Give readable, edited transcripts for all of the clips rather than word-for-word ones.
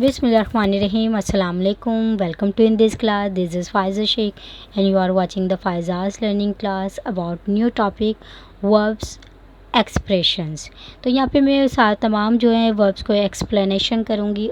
Bismillahirrahmanirrahim. Assalamu alaikum. Welcome to in this class. This is Faiza Sheikh and you are watching the Faiza's learning class about new topic verbs expressions. तो यहाँ पे मैं साथ तमाम जो है verbs को एक्सप्लेनेशन करूँगी।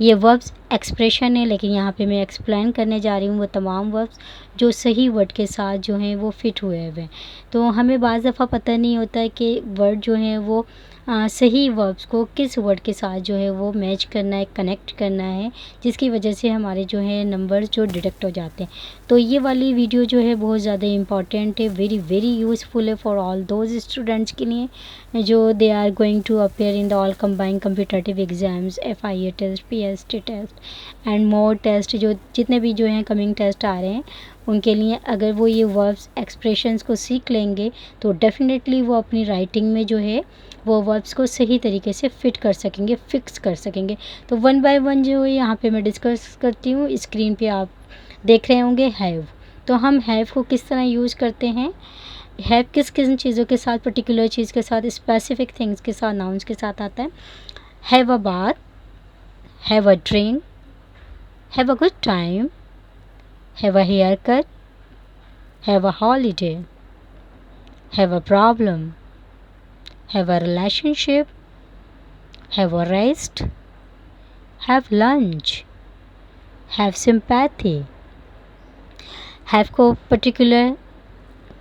ये वर्ब्स एक्सप्रेशन है लेकिन यहाँ पे मैं एक्सप्लेन करने जा रही हूँ वो तमाम वर्ब्स जो सही वर्ड के साथ जो हैं वो फ़िट हुए हुए। तो हमें बाज़ दफ़ा पता नहीं होता है कि वर्ड जो हैं वो सही वर्ब्स को किस वर्ड के साथ जो है वो मैच करना है, कनेक्ट करना है, जिसकी वजह से हमारे जो है नंबर्स जो डिडक्ट हो जाते हैं। तो ये वाली वीडियो जो है बहुत ज़्यादा इम्पॉर्टेंट है, वेरी वेरी यूज़फुल है फॉर ऑल दोज स्टूडेंट्स के लिए जो they are going to appear in the all combined competitive exams, FIA test, PST test and more test, जो जितने भी जो हैं कमिंग टेस्ट आ रहे हैं उनके लिए अगर वो ये वर्ब्स एक्सप्रेशंस को सीख लेंगे तो डेफ़िनेटली वो अपनी राइटिंग में जो है वो वर्ब्स को सही तरीके से फ़िट कर सकेंगे, फ़िक्स कर सकेंगे। तो वन बाय वन जो है यहाँ पे मैं डिस्कस करती हूँ। स्क्रीन पे आप देख रहे होंगे हैव। तो हम हैव को किस तरह यूज़ करते हैं, हैव किस किन चीज़ों के साथ, पर्टिकुलर चीज़ के साथ, स्पेसिफिक थिंग्स के साथ, नाउन्स के साथ आता है। Have a bath, have a drink, have a good time, have a haircut, have a holiday, have a problem, have a relationship, have a rest, have lunch, have sympathy। have को particular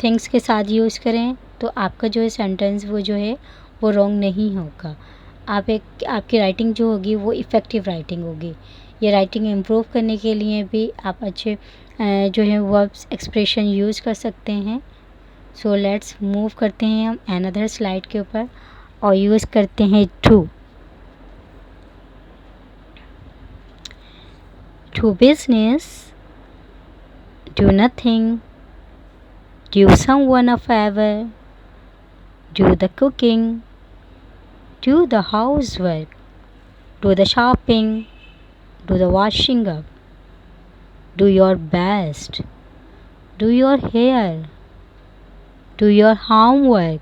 things के साथ use करें तो आपका जो है sentence वो जो है वो रॉन्ग नहीं होगा। आपकी राइटिंग जो होगी वो इफ़ेक्टिव राइटिंग होगी। ये राइटिंग इम्प्रूव करने के लिए भी आप अच्छे जो है वर्ब्स एक्सप्रेशन यूज़ कर सकते हैं। सो लेट्स मूव करते हैं हम अनदर स्लाइड के ऊपर और यूज़ करते हैं to business, do nothing, do someone a favour, do the cooking, do the housework, do the shopping, do the washing up, do your best, do your hair, do your homework.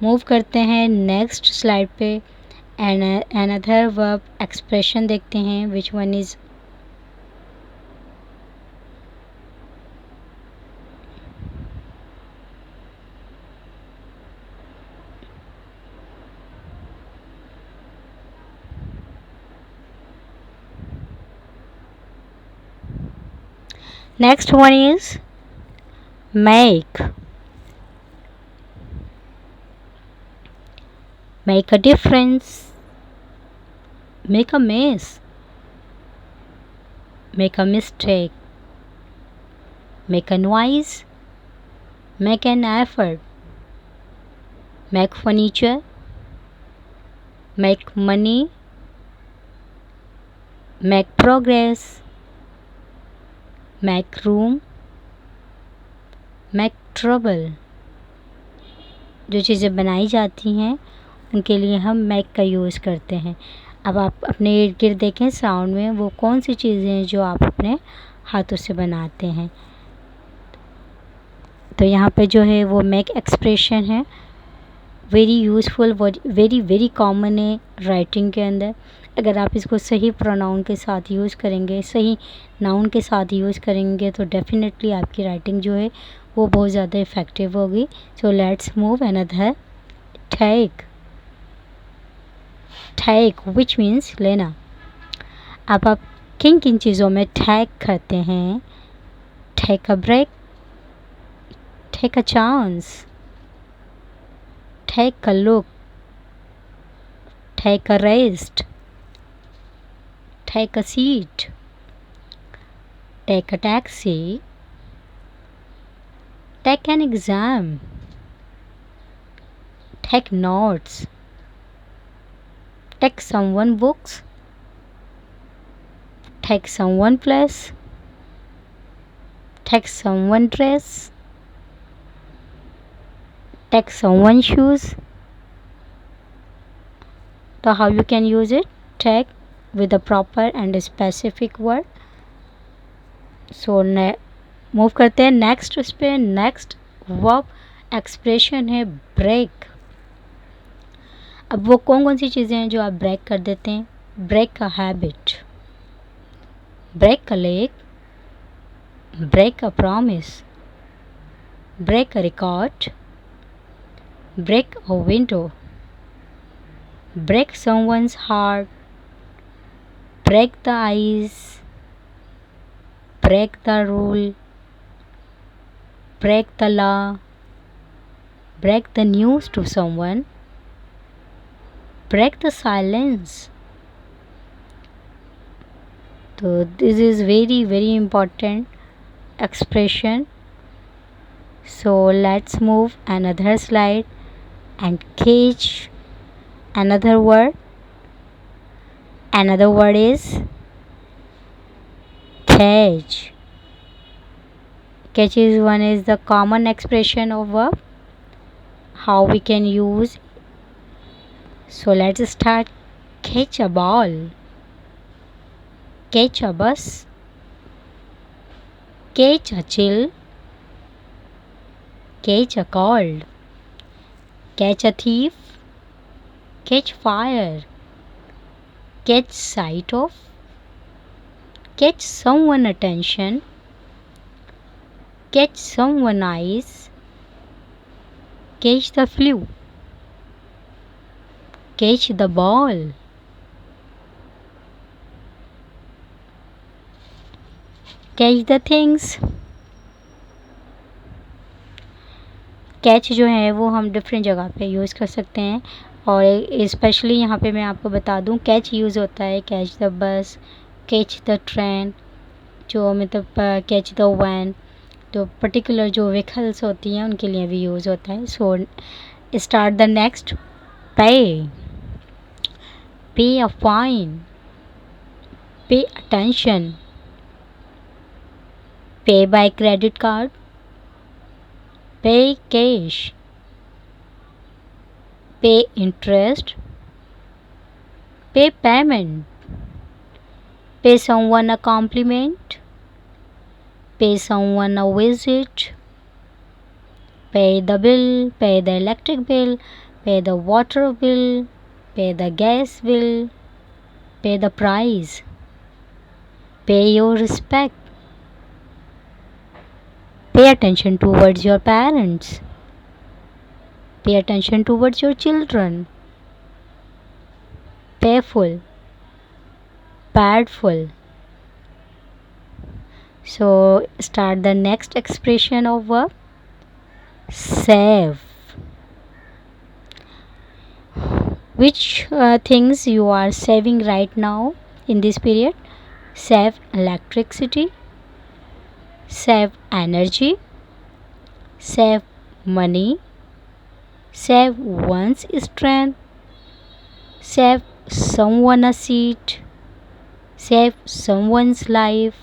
Move करते हैं next slide पे another verb expression देखते हैं which one is next one is make a difference, make a mess, make a mistake, make a noise, make an effort, make furniture, make money, make progress, make room, make trouble। जो चीज़ें बनाई जाती हैं उनके लिए हम Mac का use करते हैं। अब आप अपने इर्द गिर्द देखें साउंड में वो कौन सी चीज़ें हैं जो आप अपने हाथों से बनाते हैं। तो यहाँ पे जो है वो मैक एक्सप्रेशन है, very useful, very very common है राइटिंग के अंदर। अगर आप इसको सही प्रोनाउन के साथ यूज़ करेंगे, सही नाउन के साथ यूज़ करेंगे तो डेफ़िनेटली आपकी राइटिंग जो है वो बहुत ज़्यादा इफ़ेक्टिव होगी। So let's move another take which means लेना। अब आप किन किन चीज़ों में टेक करते हैं, take a break, take a chance, take a look, take a rest, take a seat, take a taxi, take an exam, take notes, take someone books, take someone place, take someone dress, take someone shoes। So how you can use it? Take with a proper and specific word। So move करते हैं next उस पर, next verb expression है break. अब वो कौन कौन सी चीज़ें हैं जो आप ब्रेक कर देते हैं? Break a habit, break a leg, break a promise, break a record, break a window, break someone's heart, break the ice, break the rule, break the law, break the news to someone, break the silence. So this is very very important expression. So let's move another slide and catch another word. Another word is catch. Catch is one is the common expression of verb, how we can use. So let's start. Catch a ball, catch a bus, catch a chill, catch a cold, catch a thief, catch fire, catch sight of, catch someone attention, catch someone eyes, catch the flu, catch the ball. Catch the things. Catch जो है वो हम different जगह पे use कर सकते हैं, और स्पेशली यहाँ पे मैं आपको बता दूँ कैच यूज़ होता है catch the bus, catch the train, जो मतलब कैच द वैन, तो पर्टिकुलर जो व्हीकल्स होती हैं उनके लिए भी यूज़ होता है। So start the next. पे, पे a fine, pay attention, pay by credit card, pay cash, pay interest, pay payment, pay someone a compliment, pay someone a visit, pay the bill, pay the electric bill, pay the water bill, pay the gas bill, pay the price, pay your respect, pay attention towards your parents, pay attention towards your children, payful, badful. So start the next expression of verb. Save. Which things you are saving right now in this period? Save electricity, save energy, save money, save one's strength, save someone a seat, save someone's life,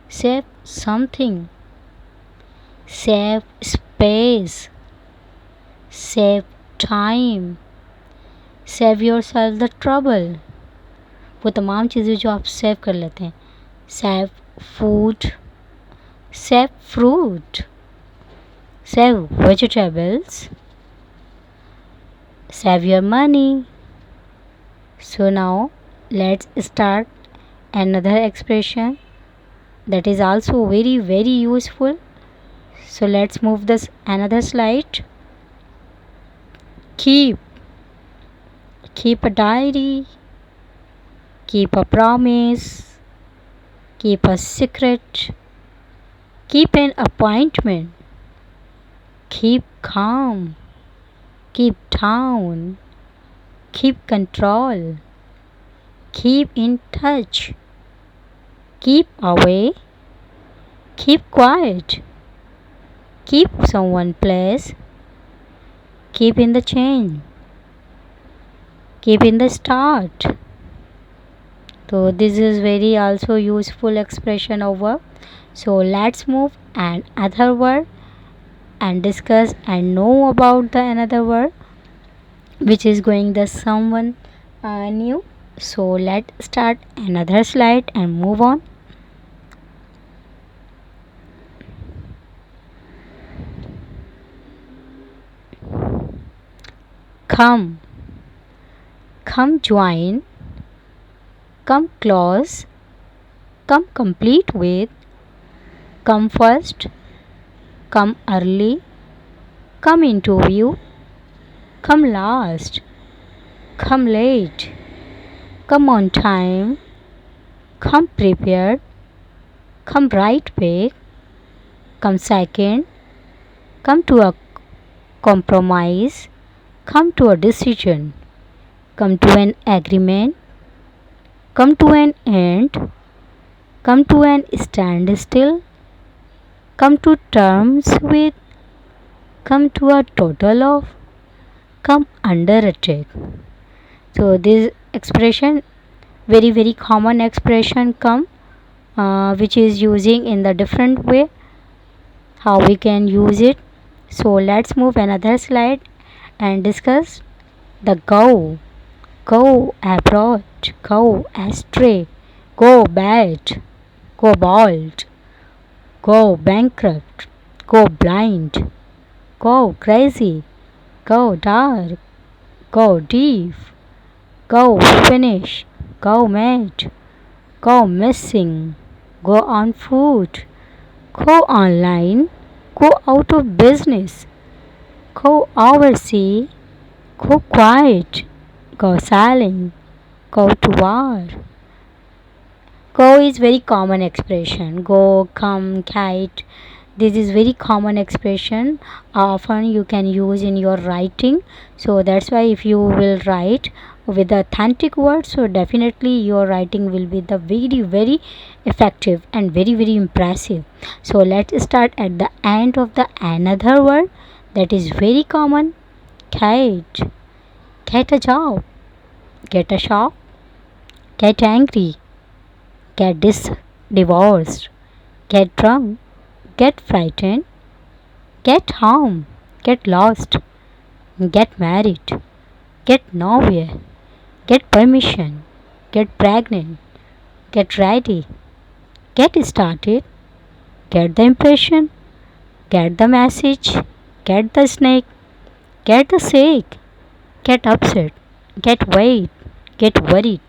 save something, save space, save time, save yourself the trouble. वो तमाम चीज़ें जो आप save कर लेते हैं। Save food, save fruit, save vegetables, save your money. So now let's start another expression that is also very very useful. So let's move this another slide. Keep, keep a diary, keep a promise, keep a secret, keep an appointment, keep calm, keep down, keep control, keep in touch, keep away, keep quiet, keep someone place, keep in the chain, keep in the start. So this is very also useful expression of verb. So let's move and other word and discuss and know about the another word which is going the someone new. So let's start another slide and move on. come, come join, come close, come complete with, come first, come early, come into view, come last, come late, come on time, come prepared, come right back, come second, come to a compromise, come to a decision, come to an agreement, come to an end, come to an standstill, come to terms with, come to a total of, come under attack. So this expression, very common expression, come, which is using in the different way, how we can use it. So let's move another slide and discuss the go. Go abroad, go astray, go bad, go bald, go bankrupt, go blind, go crazy, go dark, go deep, go finish, go mad, go missing, go on foot, go online, go out of business, go oversea, go quiet, go silent, go to war. Go is very common expression. Go, come, kite. This is very common expression. Often you can use in your writing. So that's why if you will write with the authentic words, so definitely your writing will be the very effective and very impressive. So let's start at the end of the another word that is very common. Kite. Get a job. Get a shop. Get angry. Get divorced, get drunk, get frightened, get home, get lost, get married, get nowhere, get permission, get pregnant, get ready, get started, get the impression, get the message, get the snake, get the sick, get upset, get weight, get worried.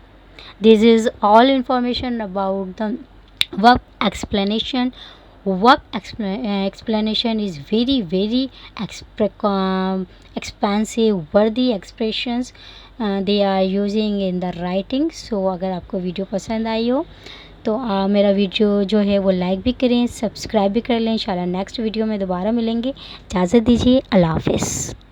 This is all information about the verb explanation. Explanation is very expansive worthy expressions they are using in the writing. So अगर आपको video पसंद आई हो तो मेरा video जो है वो like भी करें, सब्सक्राइब भी कर लें। इंशाल्लाह नेक्स्ट वीडियो में दोबारा मिलेंगे। इजाज़त दीजिए, अल्लाह हाफ़िज़।